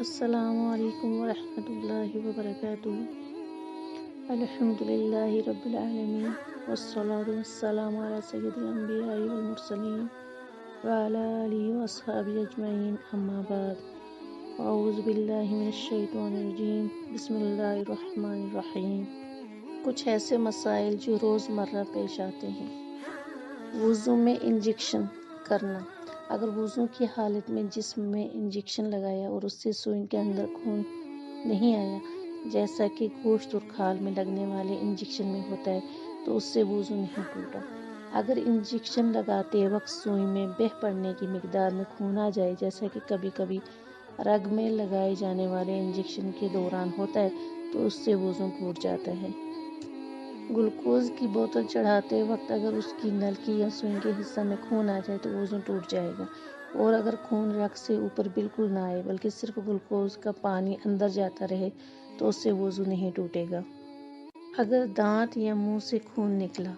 السلام علیکم ورحمۃ اللہ وبرکاتہ۔ الحمدللہ رب العالمین والصلاة والسلام علی سید الانبیاء والمرسلین وعلی آلہ واصحابہ اجمعین، اما بعد، اعوذ باللہ من الشیطان الرجیم، بسم اللہ الرحمن الرحیم۔ کچھ ایسے مسائل جو روزمرہ پیش آتے ہیں۔ وضو میں انجیکشن کرنا۔ اگر وضو کی حالت میں جسم میں انجیکشن لگایا اور اس سے سوئی کے اندر خون نہیں آیا، جیسا کہ گوشت اور کھال میں لگنے والے انجیکشن میں ہوتا ہے، تو اس سے وضو نہیں ٹوٹا۔ اگر انجیکشن لگاتے وقت سوئی میں بہہ پڑنے کی مقدار میں خون آ جائے، جیسا کہ کبھی کبھی رگ میں لگائے جانے والے انجیکشن کے دوران ہوتا ہے، تو اس سے وضو ٹوٹ جاتا ہے۔ گلوکوز کی بوتل چڑھاتے وقت اگر اس کی نلکی یا سوئی کے حصہ میں خون آ جائے تو وضو ٹوٹ جائے گا، اور اگر خون رگ سے اوپر بالکل نہ آئے بلکہ صرف گلوکوز کا پانی اندر جاتا رہے تو اس سے وضو نہیں ٹوٹے گا۔ اگر دانت یا منہ سے خون نکلا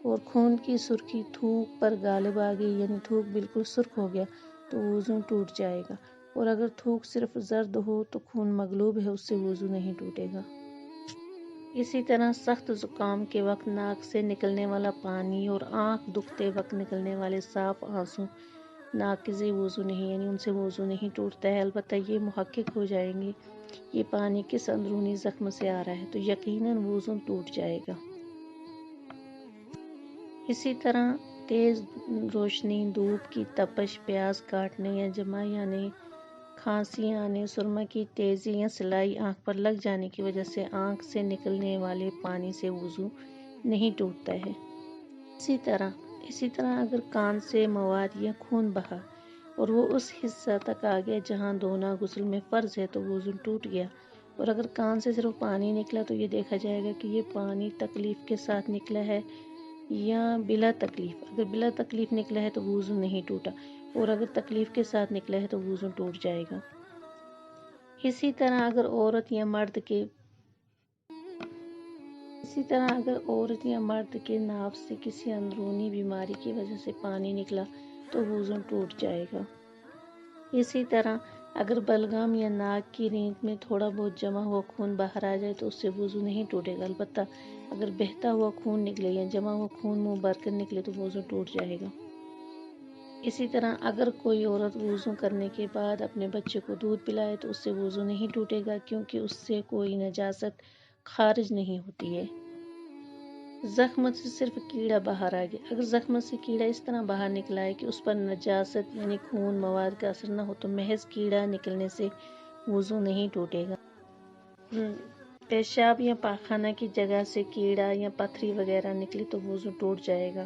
اور خون کی سرخی تھوک پر غالب آ گئی، یعنی تھوک بالکل سرخ ہو گیا، تو وضو ٹوٹ جائے گا، اور اگر تھوک صرف زرد ہو تو خون مغلوب ہے، اس سے وضو نہیں ٹوٹے گا۔ اسی طرح سخت زکام کے وقت ناک سے نکلنے والا پانی اور آنکھ دکھتے وقت نکلنے والے صاف آنسو ناقض وضو نہیں، یعنی ان سے وضو نہیں ٹوٹتا ہے، البتہ یہ محقق ہو جائیں گے یہ پانی کس اندرونی زخم سے آ رہا ہے تو یقیناً وضو ٹوٹ جائے گا۔ اسی طرح تیز روشنی، دھوپ کی تپش، پیاز کاٹنے یا جمع یعنی کھانسی آنے، سرما کی تیزی یا سلائی آنکھ پر لگ جانے کی وجہ سے آنکھ سے نکلنے والے پانی سے وضو نہیں ٹوٹتا ہے۔ اسی طرح اگر کان سے مواد یا خون بہا اور وہ اس حصہ تک آ گیا جہاں دھونا غسل میں فرض ہے تو وضو ٹوٹ گیا، اور اگر کان سے صرف پانی نکلا تو یہ دیکھا جائے گا کہ یہ پانی تکلیف کے ساتھ نکلا ہے یا بلا تکلیف۔ اگر بلا تکلیف نکلا ہے تو وضو نہیں ٹوٹا، اور اگر تکلیف کے ساتھ نکلا ہے تو وضو ٹوٹ جائے گا۔ اسی طرح اگر عورت یا مرد کے ناف سے کسی اندرونی بیماری کی وجہ سے پانی نکلا تو وضو ٹوٹ جائے گا۔ اسی طرح اگر بلغم یا ناک کی رینت میں تھوڑا بہت جمع ہوا خون باہر آ جائے تو اس سے وضو نہیں ٹوٹے گا، البتہ اگر بہتا ہوا خون نکلے یا جمع ہوا خون منہ بھر کر نکلے تو وضو ٹوٹ جائے گا۔ اسی طرح اگر کوئی عورت وضو کرنے کے بعد اپنے بچے کو دودھ پلائے تو اس سے وضو نہیں ٹوٹے گا، کیونکہ اس سے کوئی نجاست خارج نہیں ہوتی ہے۔ زخم سے صرف کیڑا باہر آ گیا۔ اگر زخم سے کیڑا اس طرح باہر نکلا ہے کہ اس پر نجاست یعنی خون مواد کا اثر نہ ہو تو محض کیڑا نکلنے سے وضو نہیں ٹوٹے گا۔ پیشاب یا پاخانہ کی جگہ سے کیڑا یا پتھری وغیرہ نکلی تو وضو ٹوٹ جائے گا،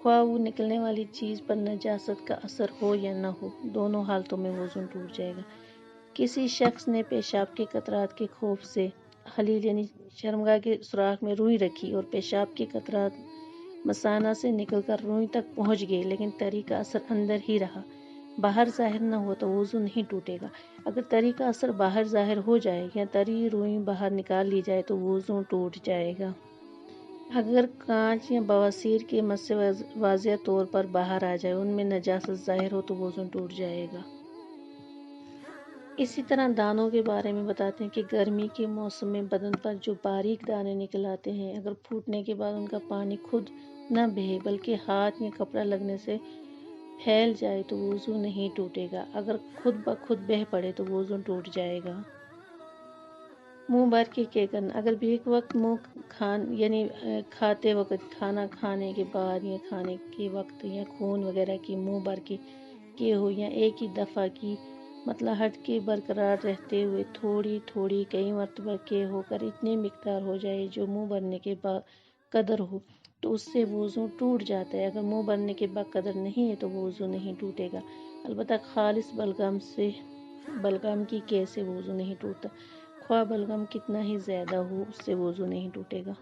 خواہ وہ نکلنے والی چیز پر نجاست کا اثر ہو یا نہ ہو، دونوں حالتوں میں وضو ٹوٹ جائے گا۔ کسی شخص نے پیشاب کے قطرات کے خوف سے خلیل یعنی شرمگاہ کے سوراخ میں روئی رکھی اور پیشاب کے قطرات مثانہ سے نکل کر روئی تک پہنچ گئے، لیکن تری کا اثر اندر ہی رہا، باہر ظاہر نہ ہوا تو وضو نہیں ٹوٹے گا۔ اگر تری کا اثر باہر ظاہر ہو جائے یا تری روئی باہر نکال لی جائے تو وضو ٹوٹ جائے گا۔ اگر کانچ یا بواسیر کے مسے واضح طور پر باہر آ جائے، ان میں نجاست ظاہر ہو تو وضو ٹوٹ جائے گا۔ اسی طرح دانوں کے بارے میں بتاتے ہیں کہ گرمی کے موسم میں بدن پر جو باریک دانے نکل آتے ہیں، اگر پھوٹنے کے بعد ان کا پانی خود نہ بہے بلکہ ہاتھ یا کپڑا لگنے سے پھیل جائے تو وضو نہیں ٹوٹے گا، اگر خود بخود بہہ پڑے تو وضو ٹوٹ جائے گا۔ منہ بھر کے کے کرنا۔ اگر بیک وقت یعنی کھاتے وقت، کھانا کھانے کے بعد یا کھانے کے وقت یا خون وغیرہ کی منہ بھر کے ہو یا ایک ہی دفعہ کی مطلع کے برقرار رہتے ہوئے تھوڑی تھوڑی کئی مرتبہ کے ہو کر اتنی مقدار ہو جائے جو منہ بھرنے کے بعد قدر ہو تو اس سے وضو ٹوٹ جاتا ہے، اگر منہ بھرنے کے بعد قدر نہیں ہے تو وضو نہیں ٹوٹے گا، البتہ خالص بلغم کی کے سے وضو نہیں ٹوٹتا، خواہ بلغم کتنا ہی زیادہ ہو اس سے وضو نہیں ٹوٹے گا۔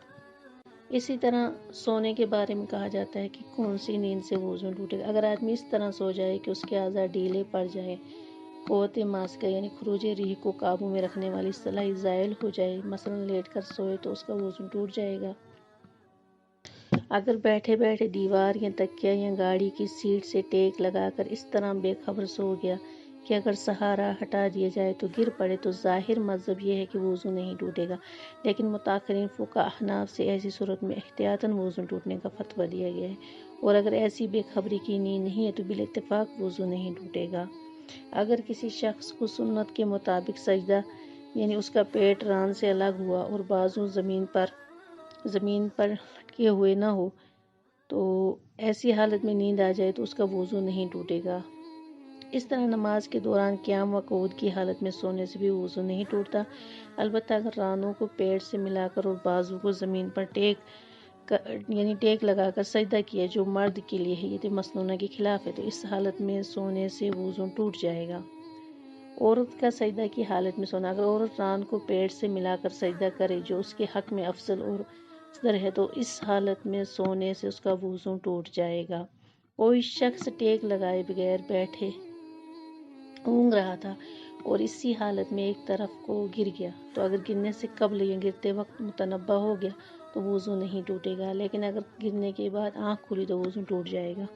اسی طرح سونے کے بارے میں کہا جاتا ہے کہ کون سی نیند سے وضو ٹوٹے گا۔ اگر آدمی اس طرح سو جائے کہ اس کے اعضاء ڈھیلے پڑ جائیں، قوت ماسکہ یعنی خروج ریح کو قابو میں رکھنے والی صلاحیت زائل ہو جائے، مثلاً لیٹ کر سوئے تو اس کا وضو ٹوٹ جائے گا۔ اگر بیٹھے بیٹھے دیوار یا تکیہ یا گاڑی کی سیٹ سے ٹیک لگا کر اس طرح بے خبر سو گیا کہ اگر سہارا ہٹا دیا جائے تو گر پڑے تو ظاہر مذہب یہ ہے کہ وضو نہیں ٹوٹے گا، لیکن متاخرین فقہاء احناف سے ایسی صورت میں احتیاطاً وضو ٹوٹنے کا فتویٰ دیا گیا ہے، اور اگر ایسی بے خبری کی نیند نہیں ہے تو بالاتفاق وضو نہیں ٹوٹے گا۔ اگر کسی شخص کو سنت کے مطابق سجدہ یعنی اس کا پیٹ ران سے الگ ہوا اور بازو زمین پر لٹکے ہوئے نہ ہو تو ایسی حالت میں نیند آ جائے تو اس کا وضو نہیں ٹوٹے گا۔ اس طرح نماز کے دوران قیام و قعود کی حالت میں سونے سے بھی وضو نہیں ٹوٹتا، البتہ اگر رانوں کو پیٹ سے ملا کر اور بازو کو زمین پر ٹیک لگا کر سجدہ کیا جو مرد کے لیے ہیئت مسنونہ کے خلاف ہے تو اس حالت میں سونے سے وضو ٹوٹ جائے گا۔ عورت کا سجدہ کی حالت میں سونا، اگر عورت ران کو پیٹ سے ملا کر سجدہ کرے جو اس کے حق میں افضل اور افضل ہے تو اس حالت میں سونے سے اس کا وضو ٹوٹ جائے گا۔ کوئی شخص ٹیک لگائے بغیر بیٹھے اونگ رہا تھا اور اسی حالت میں ایک طرف کو گر گیا تو اگر گرنے سے قبل یا گرتے وقت متنبہ ہو گیا تو وضو نہیں ٹوٹے گا، لیکن اگر گرنے کے بعد آنکھ کھلی تو وضو ٹوٹ جائے گا۔